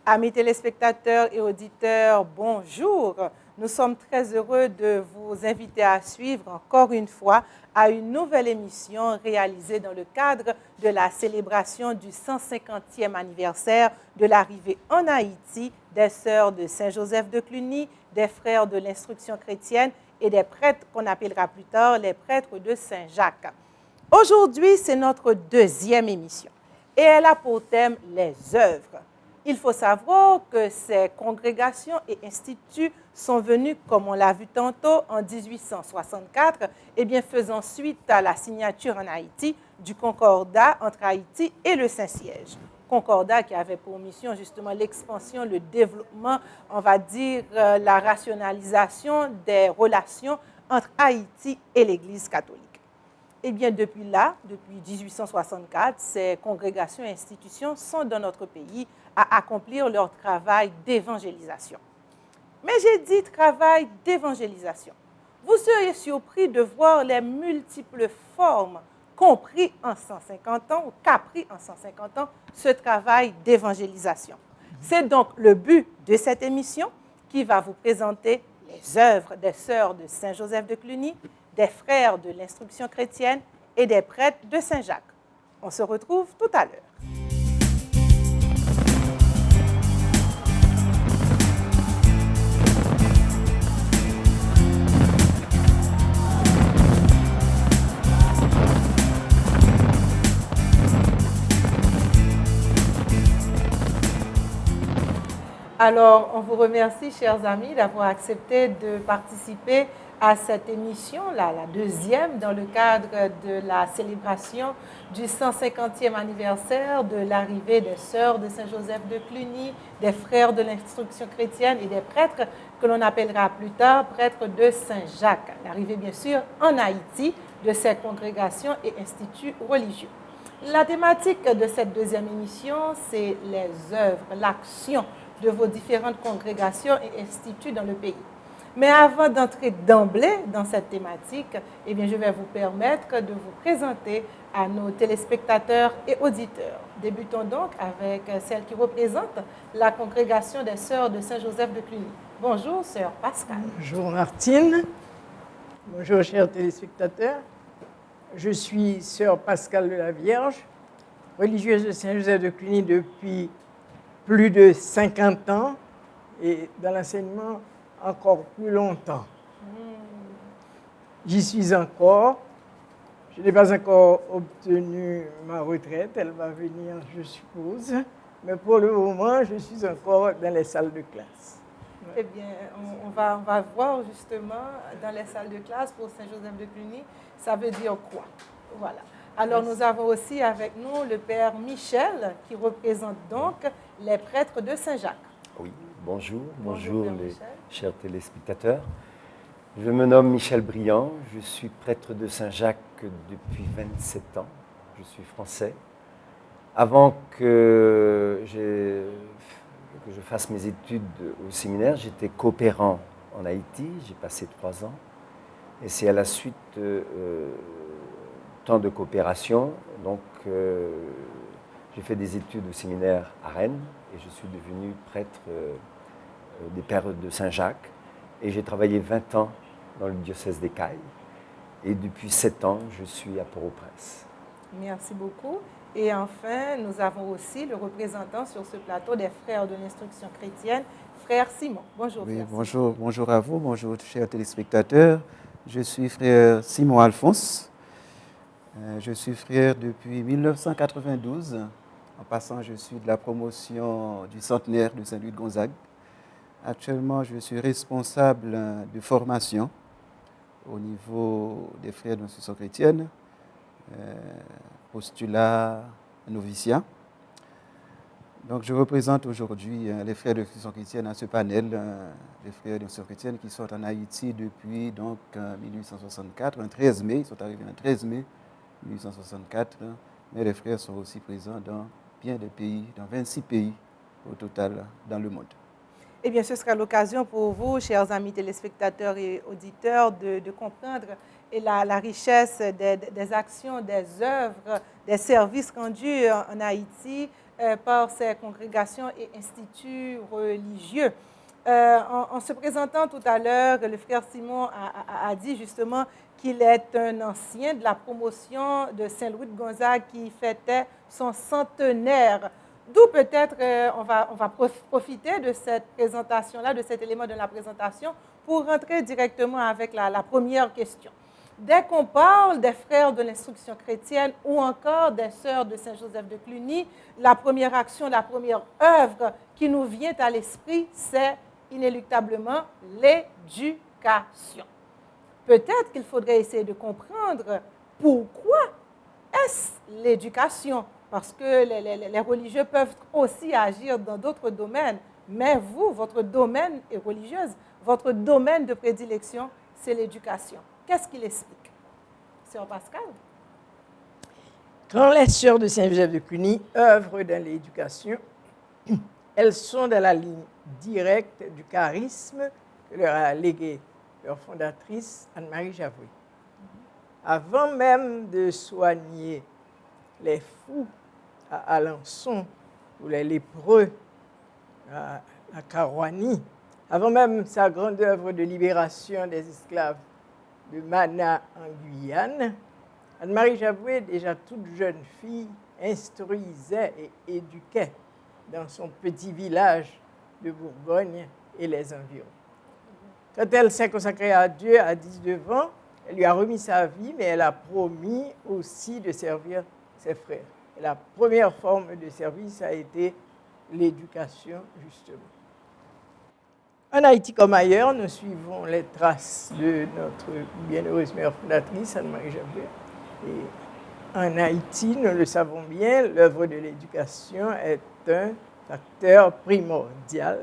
Amis téléspectateurs et auditeurs, bonjour. Nous sommes très heureux de vous inviter à suivre encore une fois à une nouvelle émission réalisée dans le cadre de la célébration du 150e anniversaire de l'arrivée en Haïti des Sœurs de Saint-Joseph de Cluny, des Frères de l'Instruction chrétienne et des prêtres qu'on appellera plus tard les prêtres de Saint-Jacques. Aujourd'hui, c'est notre deuxième émission et elle a pour thème les œuvres. Il faut savoir que ces congrégations et instituts sont venus, comme on l'a vu tantôt, en 1864, faisant suite à la signature en Haïti du concordat entre Haïti et le Saint-Siège. Concordat qui avait pour mission justement l'expansion, le développement, on va dire la rationalisation des relations entre Haïti et l'Église catholique. Depuis 1864, ces congrégations et institutions sont dans notre pays à accomplir leur travail d'évangélisation. Mais j'ai dit travail d'évangélisation. Vous seriez surpris de voir les multiples formes qu'ont pris en 150 ans ou qu'a pris en 150 ans ce travail d'évangélisation. C'est donc le but de cette émission qui va vous présenter les œuvres des Sœurs de Saint-Joseph de Cluny, des Frères de l'Instruction chrétienne et des prêtres de Saint-Jacques. On se retrouve tout à l'heure. Alors, on vous remercie, chers amis, d'avoir accepté de participer à cette émission-là, la deuxième, dans le cadre de la célébration du 150e anniversaire de l'arrivée des Sœurs de Saint-Joseph de Cluny, des Frères de l'Instruction chrétienne et des prêtres que l'on appellera plus tard prêtres de Saint-Jacques. L'arrivée, bien sûr, en Haïti de ces congrégations et instituts religieux. La thématique de cette deuxième émission, c'est les œuvres, l'action de vos différentes congrégations et instituts dans le pays. Mais avant d'entrer d'emblée dans cette thématique, je vais vous permettre de vous présenter à nos téléspectateurs et auditeurs. Débutons donc avec celle qui représente la congrégation des Sœurs de Saint-Joseph de Cluny. Bonjour, Sœur Pascal. Bonjour Martine. Bonjour chers téléspectateurs. Je suis Sœur Pascal de la Vierge, religieuse de Saint-Joseph de Cluny depuis plus de 50 ans et dans l'enseignement encore plus longtemps. J'y suis encore. Je n'ai pas encore obtenu ma retraite. Elle va venir, je suppose. Mais pour le moment, je suis encore dans les salles de classe. Eh bien, on va voir justement dans les salles de classe pour Saint-Joseph de Cluny, ça veut dire quoi? Voilà. Alors, nous avons aussi avec nous le Père Michel, qui représente donc les prêtres de Saint-Jacques. Oui, bonjour les chers téléspectateurs. Je me nomme Michel Briand, je suis prêtre de Saint-Jacques depuis 27 ans. Je suis français. Avant que je fasse mes études au séminaire, j'étais coopérant en Haïti, j'ai passé 3 ans. Et c'est à la suite temps de coopération, donc j'ai fait des études au séminaire à Rennes et je suis devenu prêtre des Pères de Saint-Jacques et j'ai travaillé 20 ans dans le diocèse d'Écailles et depuis 7 ans je suis à Port-au-Prince. Merci beaucoup. Et enfin, nous avons aussi le représentant sur ce plateau des Frères de l'Instruction chrétienne, Frère Simon. Bonjour. Oui, frère bonjour à vous, bonjour chers téléspectateurs. Je suis Frère Simon Alphonse. Je suis frère depuis 1992. En passant, je suis de la promotion du centenaire de Saint-Louis de Gonzague. Actuellement, je suis responsable de formation au niveau des frères de l'Instruction chrétienne, postulat, noviciat. Donc, je représente aujourd'hui les frères de l'Instruction chrétienne à ce panel, les frères de l'Instruction chrétienne qui sont en Haïti depuis donc, 1864, un 13 mai. Ils sont arrivés un 13 mai 1864, mais les frères sont aussi présents dans bien des pays, dans 26 pays au total dans le monde. Eh bien, ce sera l'occasion pour vous, chers amis téléspectateurs et auditeurs, de comprendre la richesse des actions, des œuvres, des services rendus en Haïti par ces congrégations et instituts religieux. En se présentant tout à l'heure, le frère Simon a dit justement qu'il est un ancien de la promotion de Saint-Louis de Gonzague qui fêtait son centenaire. D'où peut-être on va profiter de cette présentation-là, de cet élément de la présentation, pour rentrer directement avec la première question. Dès qu'on parle des frères de l'instruction chrétienne ou encore des sœurs de Saint-Joseph de Cluny, la première action, la première œuvre qui nous vient à l'esprit, c'est inéluctablement l'éducation. Peut-être qu'il faudrait essayer de comprendre pourquoi est-ce l'éducation, parce que les religieux peuvent aussi agir dans d'autres domaines, mais vous, votre domaine est religieuse, votre domaine de prédilection, c'est l'éducation. Qu'est-ce qu'il explique? Sœur Pascal? Quand les sœurs de Saint-Joseph de Cluny œuvrent dans l'éducation, elles sont dans la ligne directe du charisme que leur a légué leur fondatrice Anne-Marie Javoué. Avant même de soigner les fous à Alençon ou les lépreux à Carouani, avant même sa grande œuvre de libération des esclaves de Mana en Guyane, Anne-Marie Javoué, déjà toute jeune fille, instruisait et éduquait dans son petit village de Bourgogne et les environs. Quand elle s'est consacrée à Dieu à 19 ans, elle lui a remis sa vie, mais elle a promis aussi de servir ses frères. Et la première forme de service a été l'éducation, justement. En Haïti comme ailleurs, nous suivons les traces de notre bienheureuse mère fondatrice, Anne-Marie Javoué. Et en Haïti, nous le savons bien, l'œuvre de l'éducation est un facteur primordial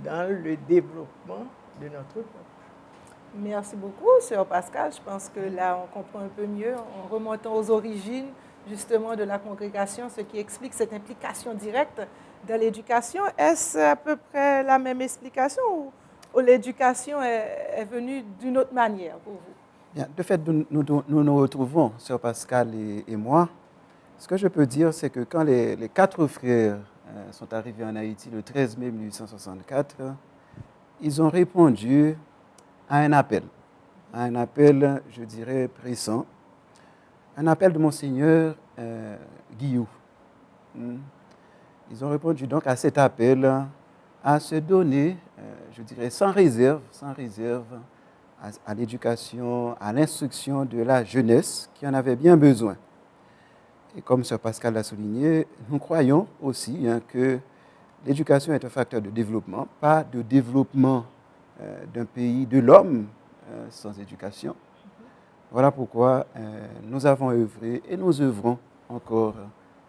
dans le développement de notre peuple. Merci beaucoup, Sœur Pascal. Je pense que là, on comprend un peu mieux en remontant aux origines justement de la congrégation, ce qui explique cette implication directe de l'éducation. Est-ce à peu près la même explication ou l'éducation est venue d'une autre manière pour vous? Bien, de fait, nous retrouvons, Sœur Pascal et moi. Ce que je peux dire, c'est que quand les quatre frères sont arrivés en Haïti le 13 mai 1864, ils ont répondu à un appel, je dirais, pressant, un appel de Monseigneur Guillou. Ils ont répondu donc à cet appel à se donner, je dirais, sans réserve, à l'éducation, à l'instruction de la jeunesse qui en avait bien besoin. Et comme Sœur Pascal l'a souligné, nous croyons aussi que l'éducation est un facteur de développement, pas de développement d'un pays, de l'homme sans éducation. Voilà pourquoi nous avons œuvré et nous œuvrons encore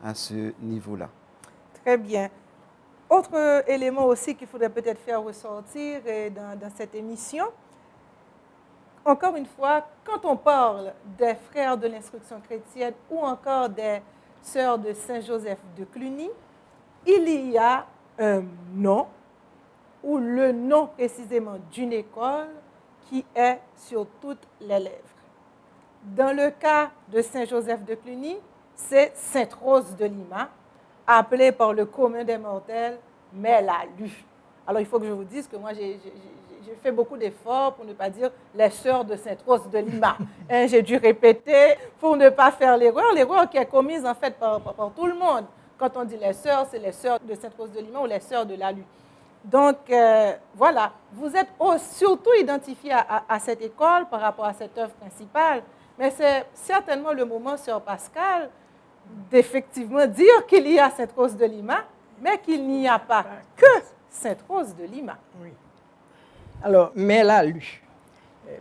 à ce niveau-là. Très bien. Autre élément aussi qu'il faudrait peut-être faire ressortir dans cette émission, encore une fois, quand on parle des frères de l'instruction chrétienne ou encore des sœurs de Saint-Joseph de Cluny, il y a un nom ou le nom précisément d'une école qui est sur toutes les lèvres. Dans le cas de Saint-Joseph de Cluny, c'est Sainte-Rose de Lima, appelée par le commun des mortels Mère-la-Lue. Alors, il faut que je vous dise que moi, j'ai fait beaucoup d'efforts pour ne pas dire les sœurs de Sainte-Rose de Lima. J'ai dû répéter pour ne pas faire l'erreur qui est commise en fait par tout le monde. Quand on dit les sœurs, c'est les sœurs de Sainte-Rose de Lima ou les sœurs de la Lue. Donc, voilà, vous êtes surtout identifiés à cette école par rapport à cette œuvre principale, mais c'est certainement le moment, Sœur Pascal, d'effectivement dire qu'il y a Sainte-Rose de Lima, mais qu'il n'y a pas que Sainte-Rose de Lima. Oui. Alors, mais la Lue.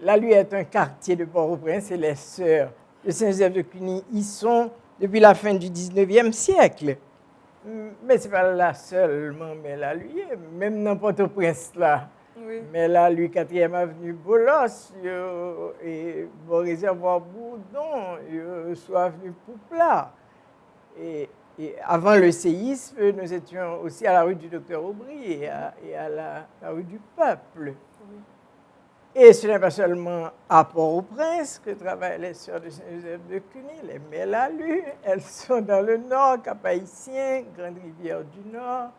La Lue est un quartier de Port-au-Prince et les sœurs de Saint-Joseph de Cluny y sont depuis la fin du 19e siècle. Mais ce n'est pas là seulement, mais la Lue, même dans Port-au-Prince là. Oui. Mais la Lue, 4e avenue Bolos, et bon réservoir Bourdon, soit avenue Poupla. Et avant le séisme, nous étions aussi à la rue du Docteur Aubry et à la rue du Peuple. Oui. Et ce n'est pas seulement à Port-au-Prince que travaillent les sœurs de Saint-Joseph de Cluny, les Mélalu. Elles sont dans le Nord, Cap-Haïtien, Grande-Rivière du Nord,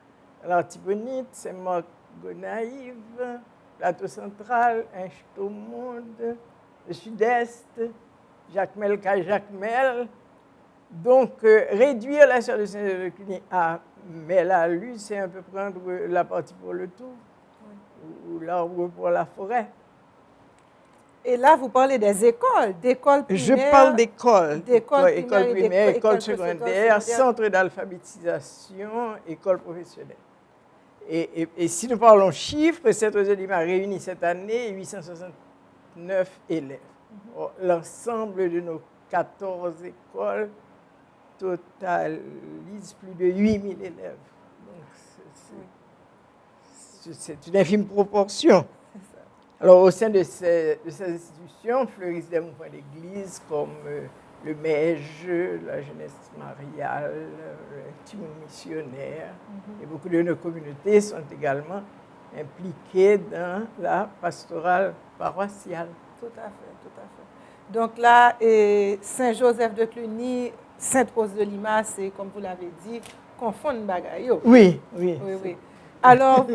l'Artibonite, Saint-Marc-Gonaïve, Plateau Central, Inchetomonde, le Sud-Est, Jacmel, Jacmel. Donc, réduire la sœur de Saint-Joseph de Cluny à Mélalu, c'est un peu prendre la partie pour le tout, ou l'arbre pour la forêt. Et là, vous parlez d'écoles primaires. Je parle d'écoles. D'écoles primaires, écoles secondaires, centres d'alphabétisation, écoles professionnelles. Et si nous parlons chiffres, Sainte-Rose-de-Lima réunit cette année 869 élèves. L'ensemble de nos 14 écoles totalise plus de 8000 élèves. Donc, c'est une infime proportion. Alors, au sein de ces institutions, fleurissent des mouvements d'église comme le MEJ, la jeunesse mariale, l'intime missionnaire. Et beaucoup de nos communautés sont également impliquées dans la pastorale paroissiale. Tout à fait, tout à fait. Donc là, Saint-Joseph de Cluny, Sainte-Rose-de-Lima, c'est, comme vous l'avez dit, confondre bagaille. Oui. Alors,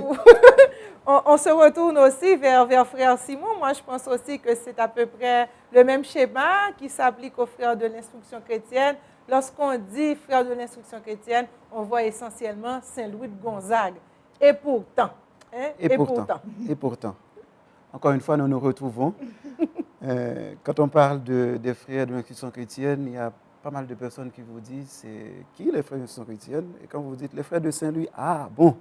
on se retourne aussi vers frère Simon. Moi, je pense aussi que c'est à peu près le même schéma qui s'applique aux frères de l'instruction chrétienne. Lorsqu'on dit frères de l'instruction chrétienne, on voit essentiellement Saint-Louis de Gonzague. Et pourtant, Et pourtant, encore une fois, nous nous retrouvons. Quand on parle des frères de l'instruction chrétienne, il y a pas mal de personnes qui vous disent c'est qui les frères de l'instruction chrétienne? Et quand vous dites les frères de Saint-Louis, ah bon!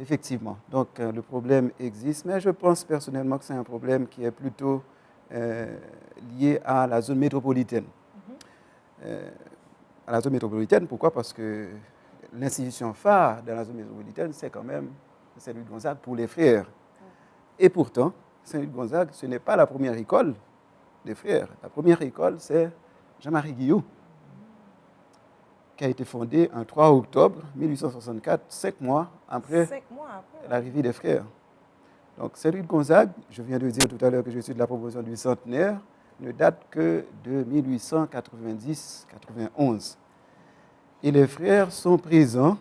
Effectivement. Donc, le problème existe, mais je pense personnellement que c'est un problème qui est plutôt lié à la zone métropolitaine. À la zone métropolitaine, pourquoi? Parce que l'institution phare dans la zone métropolitaine, c'est quand même Saint-Louis de Gonzague pour les frères. Et pourtant, Saint-Louis de Gonzague, ce n'est pas la première école des frères. La première école, c'est Jean-Marie Guillou, qui a été fondée en 3 octobre 1864, 5 mois après l'arrivée des frères. Donc, Saint-Louis de Gonzague, je viens de dire tout à l'heure que je suis de la promotion du centenaire, ne date que de 1890-91. Et les frères sont présents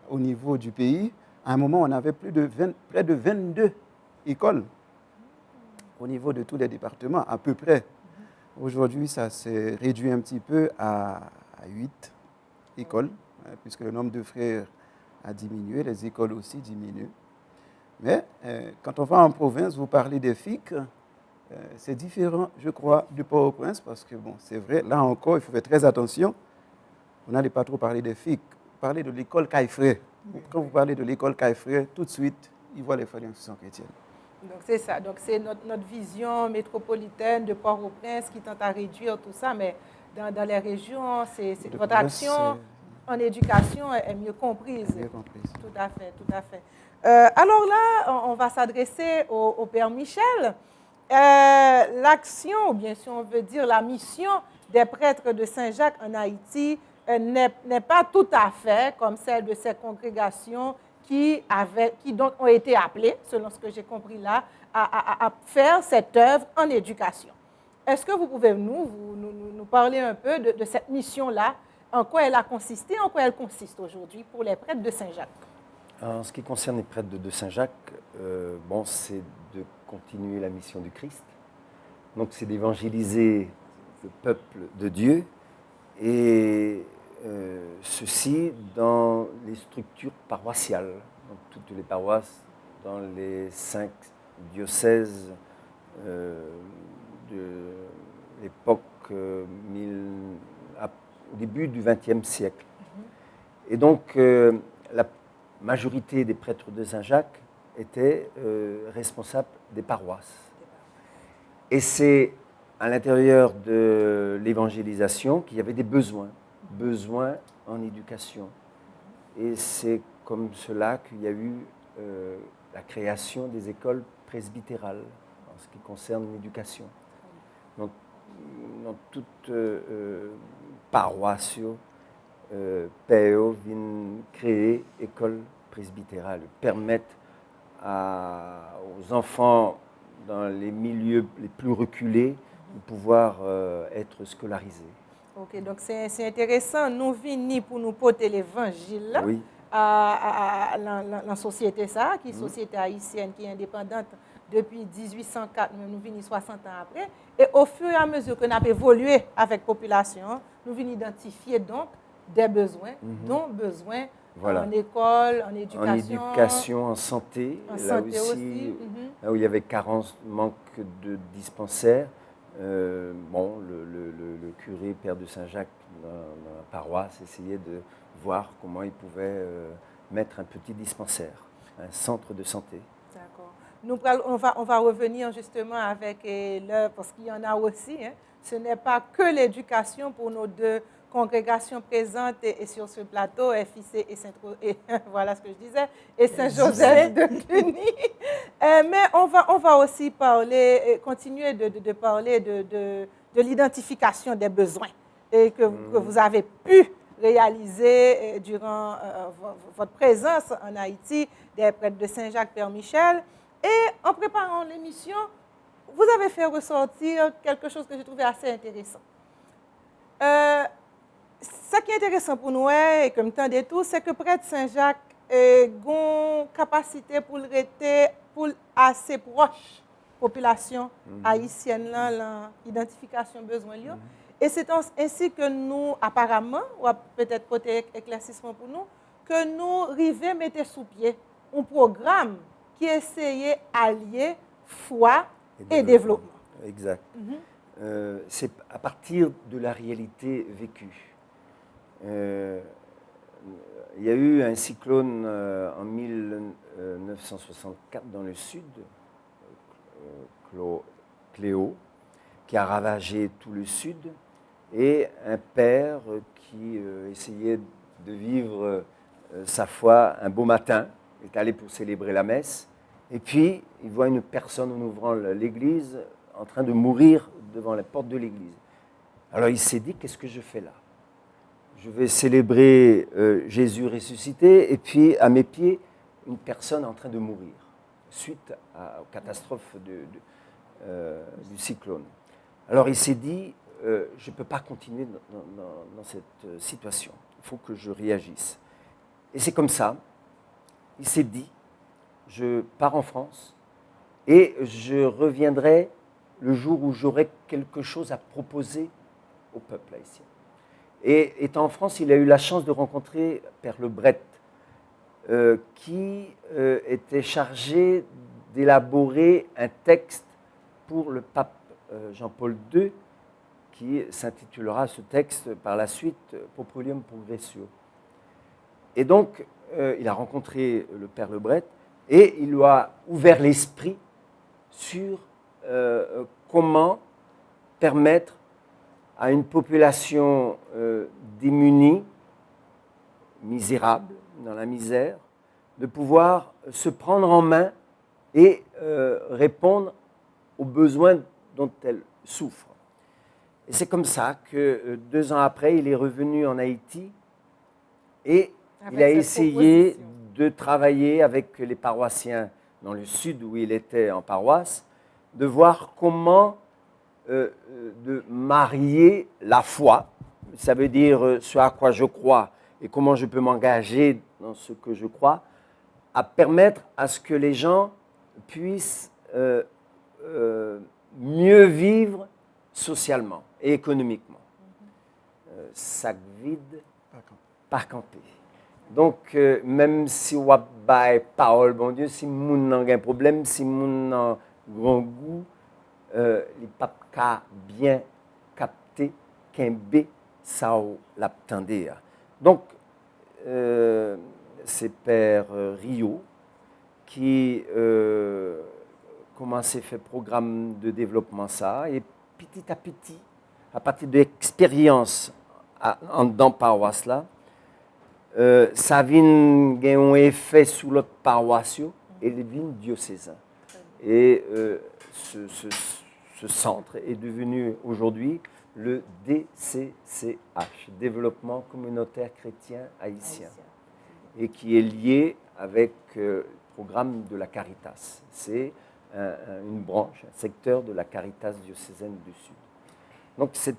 au niveau du pays. À un moment, on avait près de 22 écoles au niveau de tous les départements, à peu près. Aujourd'hui, ça s'est réduit un petit peu à 8 écoles, puisque le nombre de frères a diminué, les écoles aussi diminuent. Mais quand on va en province, vous parlez des FIC, c'est différent, je crois, du Port-au-Prince, parce que, bon, c'est vrai, là encore, il faut faire très attention. On n'allait pas trop parler des FIC, parler de l'école Caille-Frère. Quand vous parlez de l'école Caille-Frère, tout de suite, ils voient les frères de l'institution chrétienne. Donc, c'est ça. Donc, c'est notre vision métropolitaine de Port-au-Prince qui tente à réduire tout ça, mais dans les régions, votre action en éducation est mieux comprise. Mieux comprise. Tout à fait, tout à fait. Alors là, on va s'adresser au Père Michel. L'action, ou bien si on veut dire la mission des prêtres de Saint-Jacques en Haïti n'est pas tout à fait comme celle de ces congrégations qui donc ont été appelées, selon ce que j'ai compris là, à faire cette œuvre en éducation. Est-ce que vous pouvez nous parler un peu de cette mission-là, en quoi elle a consisté, en quoi elle consiste aujourd'hui pour les prêtres de Saint-Jacques? En ce qui concerne les prêtres de Saint-Jacques, c'est de continuer la mission du Christ. Donc c'est d'évangéliser le peuple de Dieu et ceci dans les structures paroissiales, donc toutes les paroisses, dans les 5 diocèses de l'époque au début du XXe siècle. Et donc la majorité des prêtres de Saint-Jacques étaient responsables des paroisses. Et c'est à l'intérieur de l'évangélisation qu'il y avait des besoins en éducation. Et c'est comme cela qu'il y a eu la création des écoles presbytérales en ce qui concerne l'éducation. Donc, dans toute paroisse, PEO vient créer école presbytérale, permettre aux enfants dans les milieux les plus reculés de pouvoir être scolarisés. Ok, donc c'est intéressant. Nous venons pour nous porter l'évangile Oui. à la société, ça, qui est une société haïtienne qui est indépendante depuis 1804, nous venons 60 ans après. Et au fur et à mesure que nous avons évolué avec la population, nous venons identifier donc des besoins, dont besoins Voilà. en école, en éducation. En éducation, en santé, En là santé aussi. là où il y avait carence, manque de dispensaires. Bon, le curé, père de Saint-Jacques, dans la paroisse, essayait de voir comment il pouvait mettre un petit dispensaire, un centre de santé. D'accord. On va revenir justement avec l'heure, parce qu'il y en a aussi. Hein. Ce n'est pas que l'éducation pour nos deux congrégations présentes et sur ce plateau, FIC et voilà ce que je disais, et Saint-Joseph de Cluny. Mais on va aussi parler, continuer de parler de l'identification des besoins et que vous avez pu réaliser durant votre présence en Haïti, des prêtres de Saint-Jacques, Père Michel. Et en préparant l'émission, vous avez fait ressortir quelque chose que j'ai trouvé assez intéressant. Ce qui est intéressant pour nous, et comme tant de tout, c'est que prêtre Saint-Jacques a une capacité pour rester assez proche population haïtienne, l'identification besoin. Et c'est ainsi que nous, apparemment, ou peut-être côté éclaircissement pour nous, que nous arrivons à mettre sous pied un programme qui essayait d'allier foi et développement. Exact. C'est à partir de la réalité vécue. Il y a eu un cyclone en 1964 dans le sud, Cléo, qui a ravagé tout le sud, et un père qui essayait de vivre sa foi un beau matin, est allé pour célébrer la messe, et puis il voit une personne en ouvrant l'église en train de mourir devant la porte de l'église. Alors il s'est dit, qu'est-ce que je fais là? Je vais célébrer Jésus ressuscité, et puis à mes pieds, une personne en train de mourir, suite aux catastrophes du cyclone. Alors il s'est dit, je ne peux pas continuer dans cette situation, il faut que je réagisse. Et c'est comme ça, il s'est dit, je pars en France et je reviendrai le jour où j'aurai quelque chose à proposer au peuple haïtien. Et étant en France, il a eu la chance de rencontrer Père Lebret, qui était chargé d'élaborer un texte pour le pape Jean-Paul II, qui s'intitulera ce texte par la suite Populium Progressio. Et donc, il a rencontré le Père Lebret et il lui a ouvert l'esprit sur comment permettre à une population démunie, misérable, dans la misère, de pouvoir se prendre en main et répondre aux besoins dont elle souffre. Et c'est comme ça que 2 ans après, il est revenu en Haïti et il a essayé de travailler avec les paroissiens dans le sud où il était en paroisse, de voir comment de marier la foi, ça veut dire ce à quoi je crois et comment je peux m'engager dans ce que je crois, à permettre à ce que les gens puissent mieux vivre socialement et économiquement. Sac vide, par campé. Donc, même si on a des paroles, bon Dieu, si moun n'a un problème, si moun n'a grand goût, les papes bien capté, qu'un ça l'attendait. Donc, c'est Père Rio qui commençait à faire programme de développement ça, et petit à petit, à partir de l'expérience dans la paroisse là, ça vient un effet sur l'autre paroisse et le vin diocésain. Et ce centre est devenu aujourd'hui le DCCH, Développement Communautaire Chrétien Haïtien, et qui est lié avec le programme de la Caritas. C'est une branche, un secteur de la Caritas diocésaine du Sud. Donc, c'est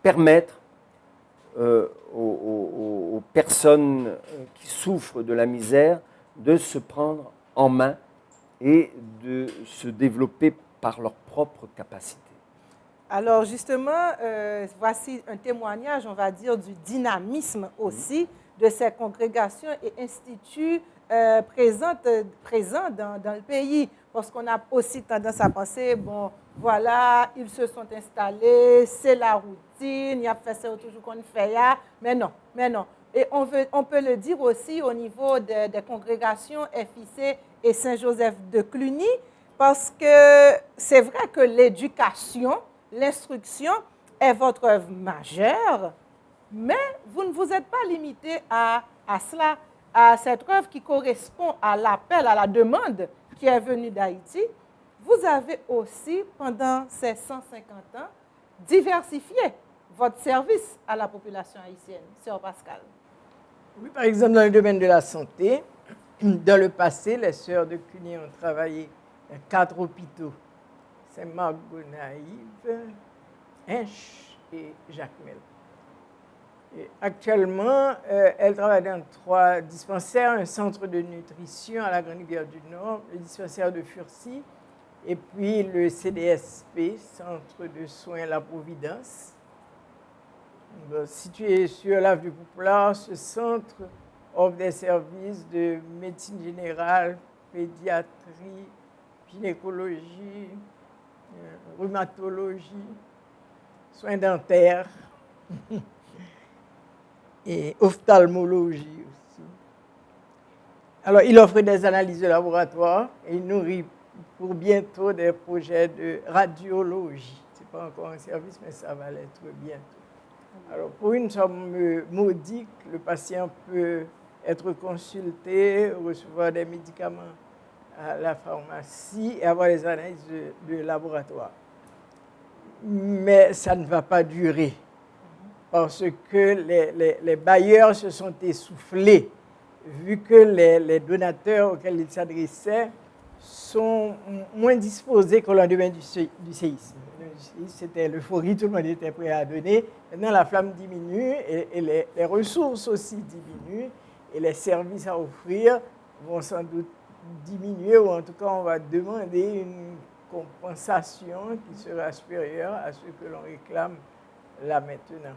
permettre aux personnes qui souffrent de la misère de se prendre en main et de se développer par leurs propres capacités. Alors justement, voici un témoignage, on va dire, du dynamisme aussi de ces congrégations et instituts présents dans le pays. Parce qu'on a aussi tendance à penser, bon, voilà, ils se sont installés, c'est la routine, il y a fait ça toujours qu'on fait là. Mais non. Et on peut le dire aussi au niveau des congrégations FIC et Saint-Joseph de Cluny, parce que c'est vrai que l'éducation, l'instruction est votre œuvre majeure, mais vous ne vous êtes pas limité à cela, à cette œuvre qui correspond à l'appel, à la demande qui est venue d'Haïti. Vous avez aussi, pendant ces 150 ans, diversifié votre service à la population haïtienne, Sœur Pascal. Oui, par exemple, dans le domaine de la santé, dans le passé, les sœurs de Cluny ont travaillé dans 4 hôpitaux. Saint-Marc, Gonaïve, Hinche et Jacmel. Et actuellement, elle travaille dans 3 dispensaires, un centre de nutrition à la Grande-Rivière du Nord, le dispensaire de Furcy, et puis le CDSP, Centre de soins La Providence. Situé sur l'avenue Pouplar, ce centre offre des services de médecine générale, pédiatrie, gynécologie, rhumatologie, soins dentaires et ophtalmologie aussi. Alors, il offre des analyses de laboratoire et il nourrit pour bientôt des projets de radiologie. Ce n'est pas encore un service, mais ça va l'être bientôt. Alors, pour une somme modique, le patient peut être consulté, recevoir des médicaments à la pharmacie et avoir les analyses de laboratoire. Mais ça ne va pas durer parce que les bailleurs se sont essoufflés vu que les donateurs auxquels ils s'adressaient sont moins disposés qu'au lendemain du séisme. C'était l'euphorie, tout le monde était prêt à donner. Maintenant, la flamme diminue et les ressources aussi diminuent et les services à offrir vont sans doute diminuer ou en tout cas, on va demander une compensation qui sera supérieure à ce que l'on réclame là maintenant.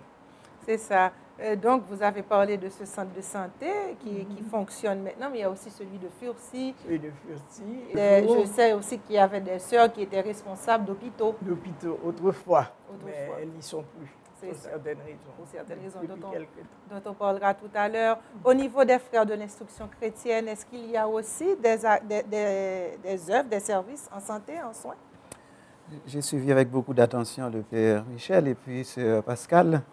C'est ça. Donc, vous avez parlé de ce centre de santé qui fonctionne maintenant, mais il y a aussi celui de Furcy. Celui de Furcy. Je sais aussi qu'il y avait des sœurs qui étaient responsables d'hôpitaux. D'hôpitaux, autrefois. Mais elles n'y sont plus, pour certaines raisons. Pour certaines raisons dont on parlera tout à l'heure. Au niveau des frères de l'instruction chrétienne, est-ce qu'il y a aussi des œuvres, des services en santé, en soins? J'ai suivi avec beaucoup d'attention le Père Michel et puis Sœur Pascal.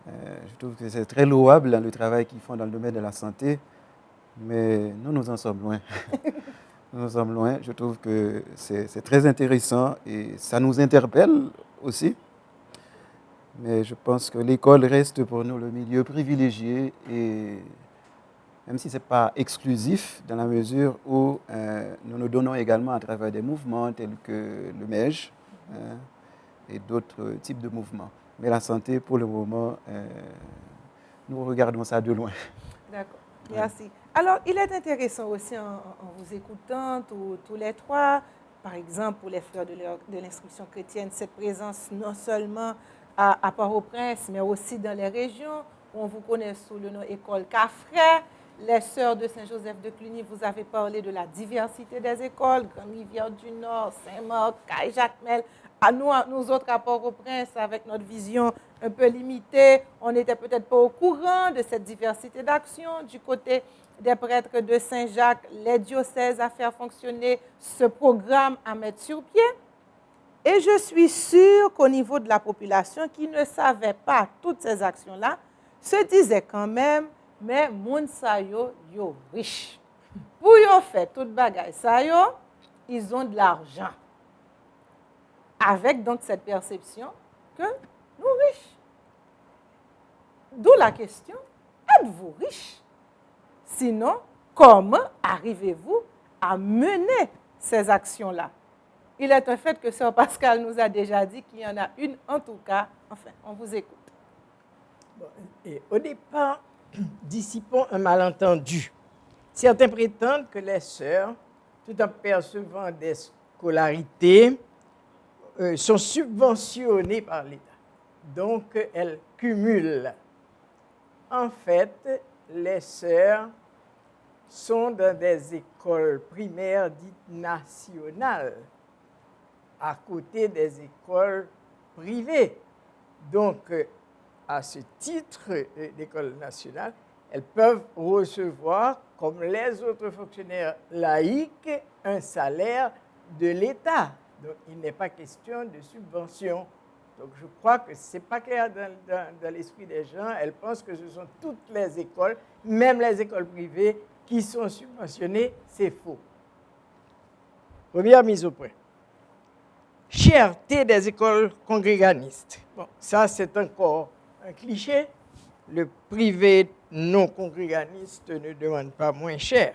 Je trouve que c'est très louable le travail qu'ils font dans le domaine de la santé, mais nous en sommes loin. Nous en sommes loin. Je trouve que c'est très intéressant et ça nous interpelle aussi. Mais je pense que l'école reste pour nous le milieu privilégié, et même si ce n'est pas exclusif, dans la mesure où nous nous donnons également à travers des mouvements tels que le MEJ et d'autres types de mouvements. Mais la santé, pour le moment, nous regardons ça de loin. D'accord, merci. Alors, il est intéressant aussi, en vous écoutant tous les trois, par exemple, pour les frères de l'instruction chrétienne, cette présence non seulement à Port-au-Prince, mais aussi dans les régions où on vous connaît sous le nom École Cafré. Les sœurs de Saint-Joseph de Cluny, vous avez parlé de la diversité des écoles, Grande-Rivière du Nord, Saint-Marc, Caille-Jacmel. À nous autres à Port-au-Prince, avec notre vision un peu limitée, on n'était peut-être pas au courant de cette diversité d'actions. Du côté des prêtres de Saint-Jacques, les diocèses à faire fonctionner ce programme à mettre sur pied. Et je suis sûre qu'au niveau de la population qui ne savait pas toutes ces actions-là, se disait quand même, mais moun sa yo riche. Pour yo faire toute bagaille sa yo, ils ont de l'argent. Avec donc cette perception que nous riches. D'où la question, êtes-vous riche? Sinon, comment arrivez-vous à mener ces actions-là? il est un fait que Sœur Pascal nous a déjà dit qu'il y en a une en tout cas. Enfin, on vous écoute. Bon, et au départ, dissipons un malentendu. Certains prétendent que les sœurs, tout en percevant des scolarités, sont subventionnées par l'État. Donc, elles cumulent. En fait, les sœurs sont dans des écoles primaires dites nationales, à côté des écoles privées. Donc, à ce titre d'école nationale, elles peuvent recevoir, comme les autres fonctionnaires laïcs, un salaire de l'État. Donc, il n'est pas question de subvention. Donc, je crois que ce n'est pas clair dans l'esprit des gens. Elles pensent que ce sont toutes les écoles, même les écoles privées, qui sont subventionnées. C'est faux. Première mise au point. Cherté des écoles congréganistes. Bon, ça, c'est encore un cliché. Le privé non congréganiste ne demande pas moins cher.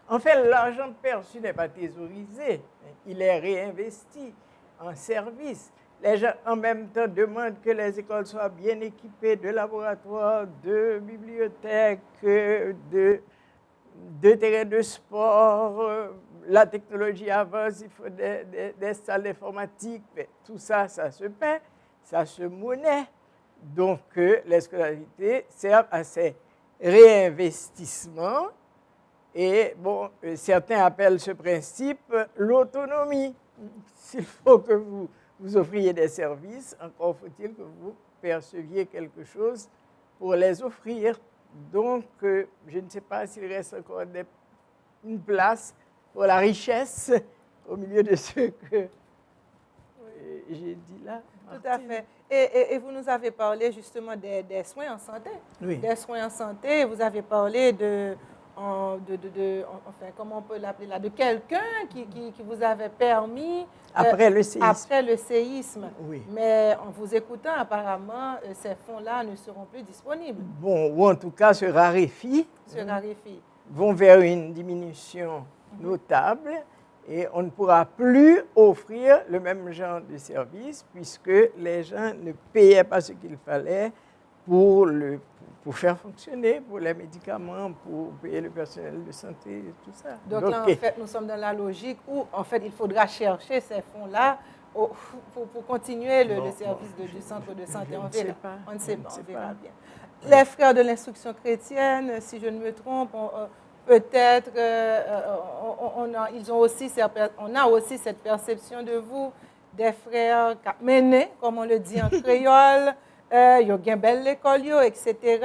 En fait, l'argent perçu n'est pas thésaurisé. Il est réinvesti en services. Les gens, en même temps, demandent que les écoles soient bien équipées de laboratoires, de bibliothèques, de terrains de sport. La technologie avance, il faut des salles d'informatique. Mais tout ça, ça se paie, ça se monnaie. Donc, les scolarités servent à ces réinvestissements. Et bon, certains appellent ce principe l'autonomie. S'il faut que vous offriez des services, encore faut-il que vous perceviez quelque chose pour les offrir. Donc, je ne sais pas s'il reste encore une place pour la richesse au milieu de ce que j'ai dit là. Tout à fait. Et vous nous avez parlé justement des soins en santé. Oui. Des soins en santé, vous avez parlé enfin, comment on peut l'appeler là, de quelqu'un qui vous avait permis... Après le séisme. Après le séisme. Oui. Mais en vous écoutant, apparemment, ces fonds-là ne seront plus disponibles. Bon, ou en tout cas se raréfient. Se raréfient. Vont vers une diminution notable et on ne pourra plus offrir le même genre de service puisque les gens ne payaient pas ce qu'il fallait pour faire fonctionner, pour les médicaments, pour payer le personnel de santé, tout ça. Donc là, en fait, nous sommes dans la logique où, en fait, il faudra chercher ces fonds-là pour continuer le service du centre de santé. On verra. On ne sait pas, on verra bien. Les frères de l'instruction chrétienne, si je ne me trompe, peut-être on a aussi cette perception de vous, des frères menés, comme on le dit en créole, il y a une belle école, etc.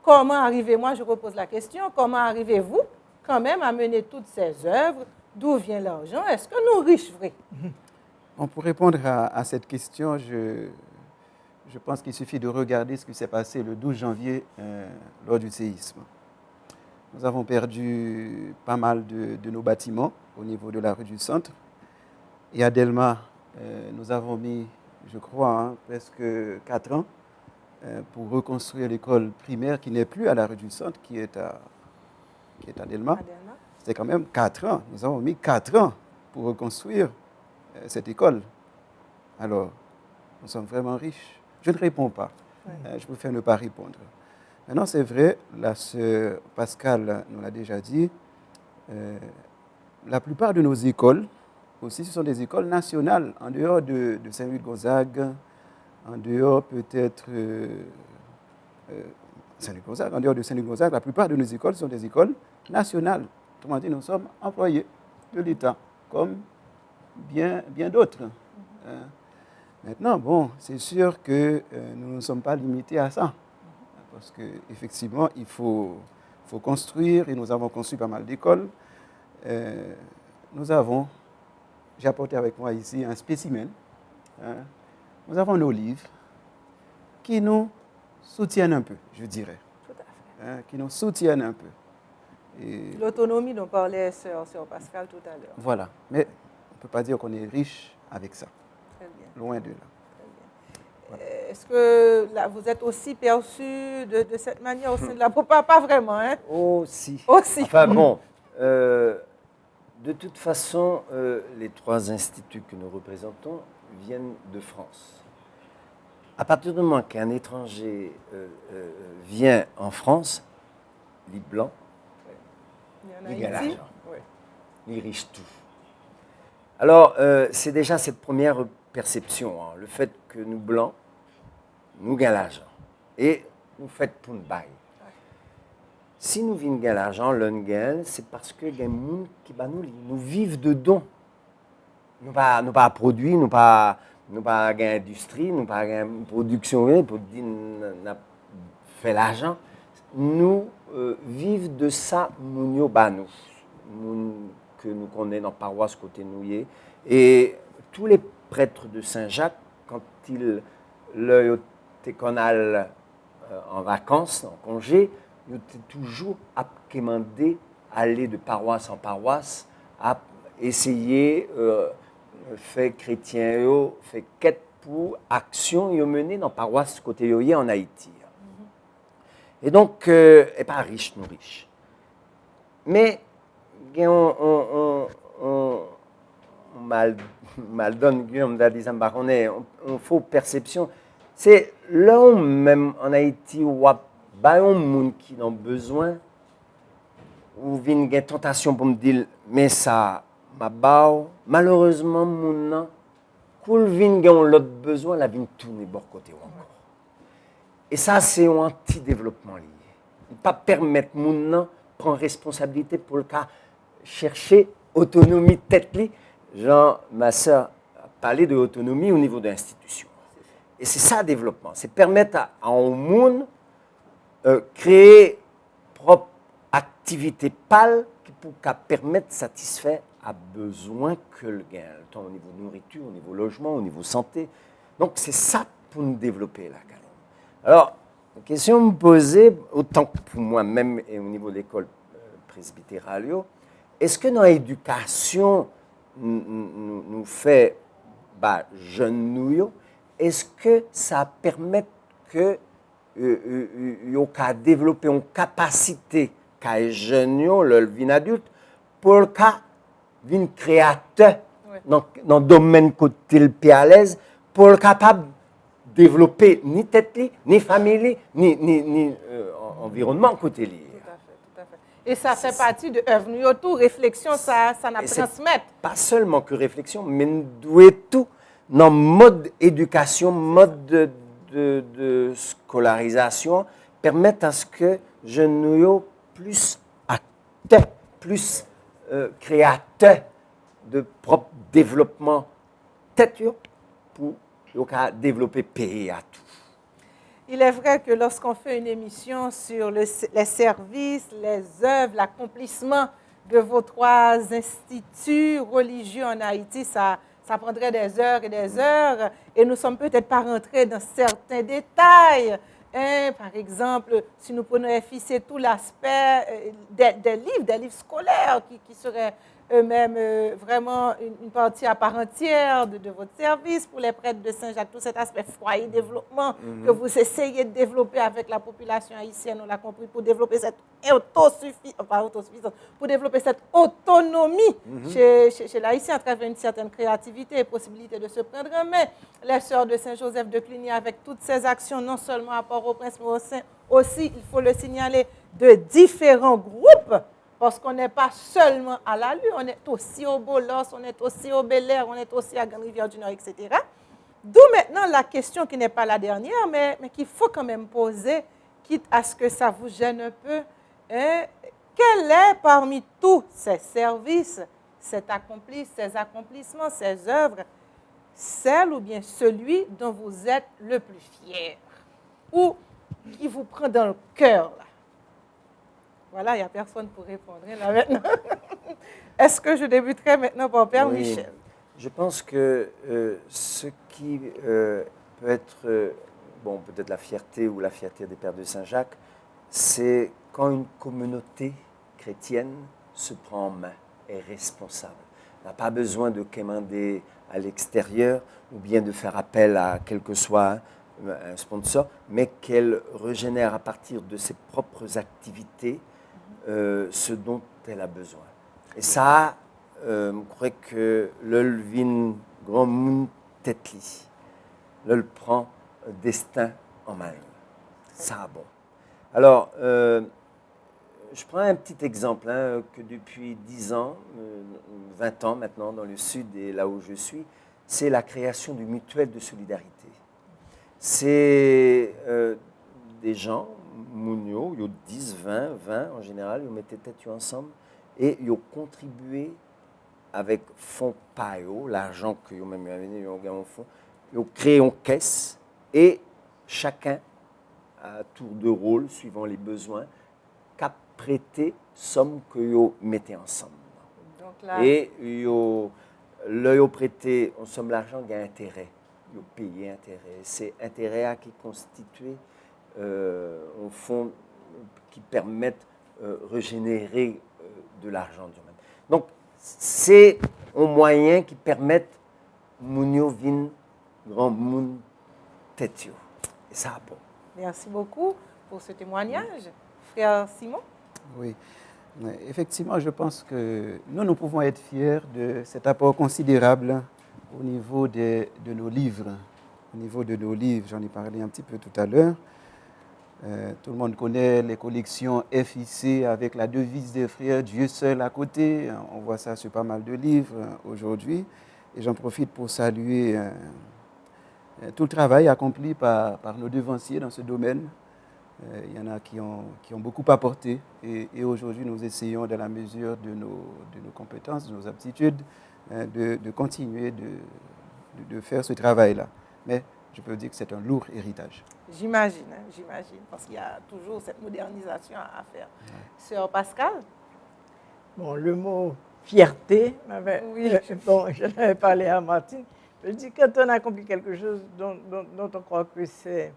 Comment arrivez-vous, je repose la question, comment arrivez-vous quand même à mener toutes ces œuvres? D'où vient l'argent? Est-ce que nous riches vrais? Pour répondre à cette question, je pense qu'il suffit de regarder ce qui s'est passé le 12 janvier lors du séisme. Nous avons perdu pas mal de nos bâtiments au niveau de la rue du Centre. Et à Delma, nous avons mis, je crois, presque 4 ans pour reconstruire l'école primaire qui n'est plus à la rue du Centre, qui est à Delma. C'était quand même 4 ans. Nous avons mis 4 ans pour reconstruire cette école. Alors, nous sommes vraiment riches. Je ne réponds pas. Je préfère ne pas répondre. Maintenant, c'est vrai, la sœur Pascal nous l'a déjà dit, la plupart de nos écoles, aussi, ce sont des écoles nationales, en dehors de Saint-Louis-de-Gonzague, en dehors peut-être Saint-Louis-de-Gonzague, en dehors de Saint-Louis-de-Gonzague, la plupart de nos écoles sont des écoles nationales. Autrement dit, nous sommes employés de l'État, comme bien d'autres. Maintenant, bon, c'est sûr que nous ne sommes pas limités à ça. Parce qu'effectivement, il faut construire, et nous avons construit pas mal d'écoles. J'ai apporté avec moi ici un spécimen. Nous avons nos livres qui nous soutiennent un peu, je dirais. Tout à fait. Qui nous soutiennent un peu. L'autonomie dont parlait Sœur Pascal tout à l'heure. Voilà. Mais on ne peut pas dire qu'on est riche avec ça. Très bien. Loin de là. Voilà. Est-ce que là, vous êtes aussi perçu de cette manière au sein de la... Pas vraiment, hein? Aussi. Aussi. Enfin bon, de toute façon, les 3 instituts que nous représentons viennent de France. À partir du moment qu'un étranger vient en France, les Blancs, ils gagnent l'argent, ils richent tout. Alors, c'est déjà cette première perception, hein, le fait que nous, Blancs, nous gagnons l'argent. Et nous faisons pour nous bailler. Si nous vivons de l'argent, c'est parce que les gens qui nous vivent de dons. Nous n'avons pas produit, nous n'avons pas d'industrie, nous n'avons pas de production pour dire qu'on a fait l'argent. Nous vivons de ça, nous que nous connaissons dans la paroisse côté nous. Et tous les prêtres de Saint-Jacques, quand ils étaient en vacances, en congé, nous étions toujours à demander aller de paroisse en paroisse, à essayer faire chrétien, faire quête pour action mener dans la paroisse côté en Haïti. Et donc, et pas riche, nous riches. Mais on mal donne Guillaume d'Adizam Baronnet, on faut perception. C'est là même en Haïti où il y a des gens qui ont besoin, ou il y a une tentation pour me dire, mais ça, malheureusement, mon quand ils ont l'autre besoin, la vie tourne de côté encore. Et ça, c'est un anti-développement lié. Il ne pas permettre mon de prendre responsabilité pour le cas chercher autonomie tête li. Jean, ma sœur, a parlé de autonomie au niveau de l'institution. Et c'est ça le développement. C'est permettre à un monde créer propre activité pâle pour permettre de satisfaire à besoin que le gain, tant au niveau nourriture, au niveau logement, au niveau santé. Donc c'est ça pour nous développer là. Alors, la question me posait, autant que pour moi-même et au niveau de l'école presbytérale, est-ce que dans l'éducation nous fait jeunes nous, est-ce que ça permet que développer une capacité qu'un jeune, le vie adulte, pour le cas d'un créateur dans le domaine côté le pied à l'aise, pour le capable de développer ni tête, ni famille, ni environnement côté lié. Tout à fait. Et ça fait partie de l'œuvre, tout réflexion, ça n'a transmettre. Pas seulement que réflexion, mais nous devons tout dans le mode éducation, mode de scolarisation, permettre à ce que jeunes soient plus acteurs, plus créateurs de propre développement tête pour développer pays à tout. Il est vrai que lorsqu'on fait une émission sur les services, les œuvres, l'accomplissement de vos 3 instituts religieux en Haïti, ça prendrait des heures et des heures, et nous ne sommes peut-être pas rentrés dans certains détails. Par exemple, si nous prenons efficer tout l'aspect des livres scolaires qui seraient eux-mêmes vraiment une partie à part entière de votre service pour les prêtres de Saint-Jacques, tout cet aspect foyer développement que vous essayez de développer avec la population haïtienne, on l'a compris, pour développer cette pour développer cette autonomie chez l'Haïtien à travers une certaine créativité et possibilité de se prendre en main. Les sœurs de Saint-Joseph de Cluny, avec toutes ces actions, non seulement à Port-au-Prince, mais aussi, il faut le signaler, de différents groupes. Parce qu'on n'est pas seulement à la Lue, on est aussi au Bolos, on est aussi au Bel-Air, on est aussi à Grande-Rivière-du-Nord, etc. D'où maintenant la question qui n'est pas la dernière, mais qu'il faut quand même poser, quitte à ce que ça vous gêne un peu. Quel est parmi tous ces services, ces accomplissements, ces œuvres, celle ou bien celui dont vous êtes le plus fier ou qui vous prend dans le cœur là? Voilà, il n'y a personne pour répondre là maintenant. Est-ce que je débuterai maintenant par Père Michel? Je pense que ce qui peut être, peut-être la fierté ou la fierté des Pères de Saint-Jacques, c'est quand une communauté chrétienne se prend en main, est responsable. Elle n'a pas besoin de commander à l'extérieur ou bien de faire appel à quel que soit un sponsor, mais qu'elle régénère à partir de ses propres activités ce dont elle a besoin. Et ça, je crois que le vin grand monde tête li. Le prend destin en main. Ça bon. Alors, je prends un petit exemple que depuis 10 ans, 20 ans maintenant dans le sud et là où je suis, c'est la création du mutuelle de solidarité. C'est des gens, mounio, ils ont 10, 20 en général, ils mettaient tête ensemble et ils ont contribué avec fonds PAIO, l'argent qu'ils ont même amené, ils ont fonds, ils ont créé une caisse et chacun, à tour de rôle, suivant les besoins, cap prêté somme que ils mettaient ensemble. Donc là, Et ils ont prêté, en somme, l'argent qui a intérêt. Ils ont payé intérêt. C'est intérêt qui constitue un fonds qui permettent de régénérer de l'argent du même. Donc, c'est un moyen qui permet Mounio vin grand moun tête. Et ça bon. merci beaucoup pour ce témoignage. Frère Simon? Oui. Effectivement, je pense que nous pouvons être fiers de cet apport considérable au niveau de nos livres. Au niveau de nos livres, j'en ai parlé un petit peu tout à l'heure. Tout le monde connaît les collections FIC avec la devise des frères Dieu seul à côté. On voit ça sur pas mal de livres aujourd'hui. Et j'en profite pour saluer tout le travail accompli par nos devanciers dans ce domaine. Il y en a qui ont beaucoup apporté. Et aujourd'hui, nous essayons, dans la mesure de nos compétences, de nos aptitudes, de continuer de faire ce travail-là. Mais je peux dire que c'est un lourd héritage. J'imagine, parce qu'il y a toujours cette modernisation à faire. Sœur Pascal? Bon, le mot fierté, Oui. Bon, j'en avais parlé à Martine. Je dis quand on accomplit quelque chose dont on croit que c'est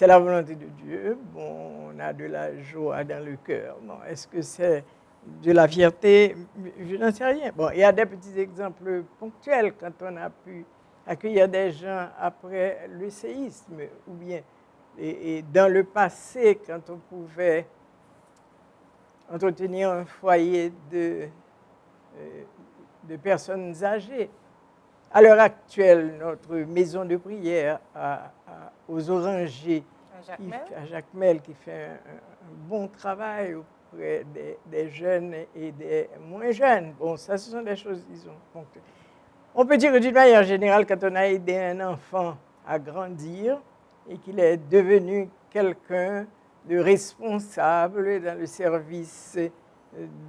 la volonté de Dieu, bon, on a de la joie dans le cœur. Bon, est-ce que c'est de la fierté? Je n'en sais rien. Bon, il y a des petits exemples ponctuels quand on a pu accueillir des gens après le séisme ou bien et dans le passé quand on pouvait entretenir un foyer de personnes âgées. À l'heure actuelle, notre maison de prière aux Orangers, à Jacmel, qui fait un bon travail auprès des jeunes et des moins jeunes. Bon, ça, ce sont des choses, disons, ponctuelles. On peut dire que d'une manière générale, quand on a aidé un enfant à grandir et qu'il est devenu quelqu'un de responsable dans le service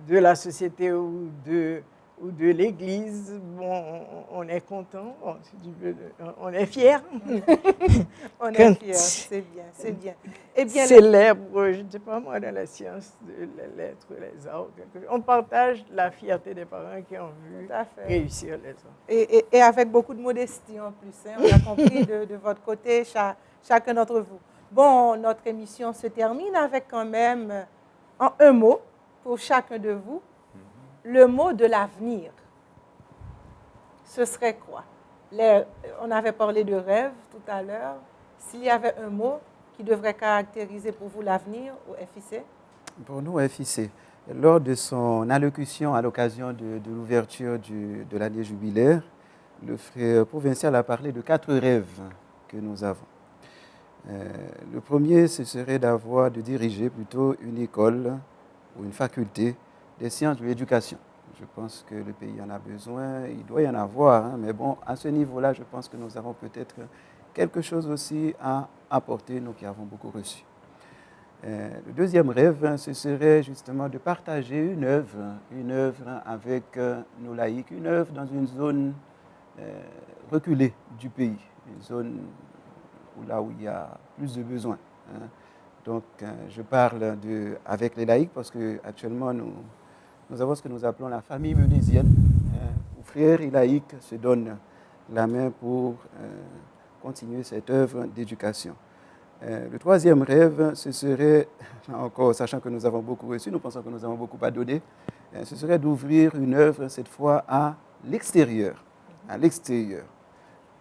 de la société ou de l'Église, bon, on est content, bon, on est fier. On est fiers, c'est bien. Eh bien, célèbre, je ne sais pas moi, dans la science de la lettre, les arts, on partage la fierté des parents qui ont vu réussir les enfants. Et avec beaucoup de modestie en plus, hein, on a compris de votre côté, chacun d'entre vous. Bon, notre émission se termine avec quand même en un mot pour chacun de vous. Le mot de l'avenir, ce serait quoi? On avait parlé de rêve tout à l'heure. S'il y avait un mot qui devrait caractériser pour vous l'avenir au FIC? Pour nous, au FIC, lors de son allocution à l'occasion de l'ouverture de l'année jubilaire, le frère provincial a parlé de 4 rêves que nous avons. Le premier, ce serait de diriger plutôt une école ou une faculté des sciences de l'éducation. Je pense que le pays en a besoin, il doit y en avoir, hein, mais bon, à ce niveau-là, je pense que nous avons peut-être quelque chose aussi à apporter, nous qui avons beaucoup reçu. Le deuxième rêve, ce serait justement de partager une œuvre avec nos laïcs, une œuvre dans une zone reculée du pays, une zone là où il y a plus de besoins. Hein. Donc, je parle avec les laïcs parce qu'actuellement, nous avons ce que nous appelons la famille menuisienne, où frères et laïcs se donnent la main pour continuer cette œuvre d'éducation. Le troisième rêve, ce serait, encore sachant que nous avons beaucoup reçu, nous pensons que nous avons beaucoup à donner, ce serait d'ouvrir une œuvre cette fois à l'extérieur. À l'extérieur.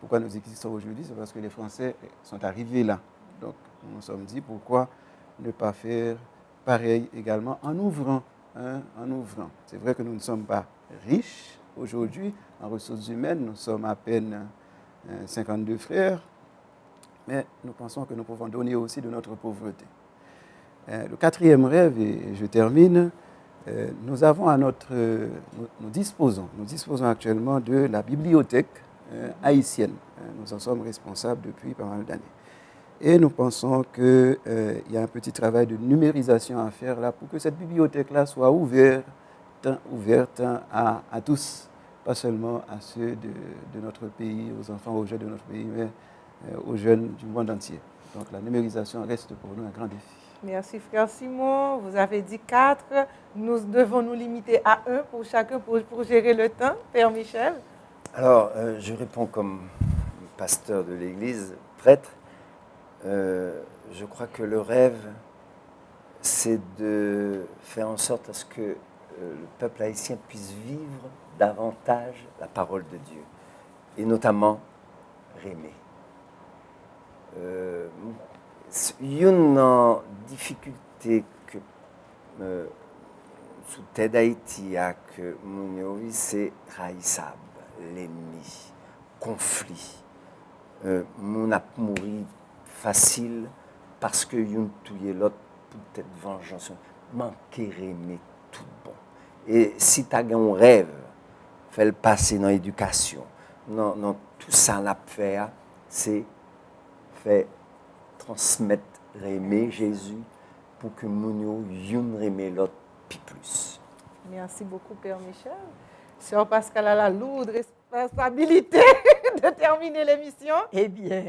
Pourquoi nous existons aujourd'hui? C'est parce que les Français sont arrivés là. Donc, nous nous sommes dit pourquoi ne pas faire pareil également en ouvrant. C'est vrai que nous ne sommes pas riches, Aujourd'hui, en ressources humaines, nous sommes à peine 52 frères, mais nous pensons que nous pouvons donner aussi de notre pauvreté. Le quatrième rêve, et je termine, nous disposons actuellement de la bibliothèque haïtienne. Nous en sommes responsables depuis pas mal d'années. Et nous pensons qu'il y a un petit travail de numérisation à faire là pour que cette bibliothèque-là soit ouverte à tous, pas seulement à ceux de notre pays, aux enfants, aux jeunes de notre pays, mais aux jeunes du monde entier. Donc la numérisation reste pour nous un grand défi. Merci, frère Simon. Vous avez dit 4. Nous devons nous limiter à 1 pour chacun pour gérer le temps. Père Michel. Alors, je réponds comme pasteur de l'Église, prêtre. Je crois que le rêve, c'est de faire en sorte à ce que le peuple haïtien puisse vivre davantage la parole de Dieu, et notamment Rémé. Une difficulté que sous tête d'Haïti a que nous c'est haïssable, l'ennemi, conflit. Mon a mouru facile parce que yon touye l'autre peut-être vengeance, manquer Rémé tout bon. Et si tu as un rêve, fais le passer dans l'éducation. Non, tout ça l'a fait, c'est fait transmettre Rémé Jésus pour que nous yon Rémé l'autre puis plus. Merci beaucoup, Père Michel. Sœur Pascal a la lourde responsabilité de terminer l'émission. Eh bien,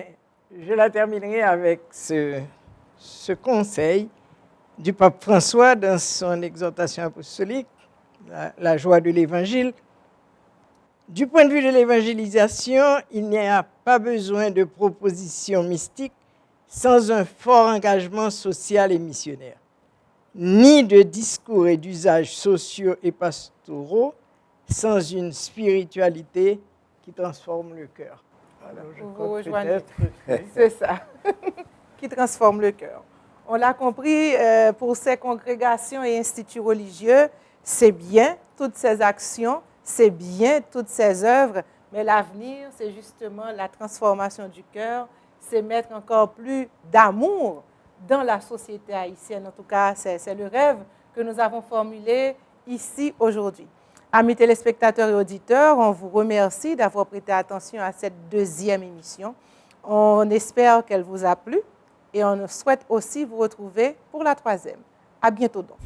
je la terminerai avec ce conseil du pape François dans son exhortation apostolique, la joie de l'évangile. Du point de vue de l'évangélisation, il n'y a pas besoin de propositions mystiques sans un fort engagement social et missionnaire, ni de discours et d'usages sociaux et pastoraux sans une spiritualité qui transforme le cœur. Alors, vous rejoignez. C'est ça, qui transforme le cœur. On l'a compris, pour ces congrégations et instituts religieux, c'est bien toutes ces actions, c'est bien toutes ces œuvres, mais l'avenir, c'est justement la transformation du cœur, c'est mettre encore plus d'amour dans la société haïtienne. En tout cas, c'est le rêve que nous avons formulé ici aujourd'hui. Amis téléspectateurs et auditeurs, on vous remercie d'avoir prêté attention à cette deuxième émission. On espère qu'elle vous a plu et on souhaite aussi vous retrouver pour la troisième. À bientôt donc.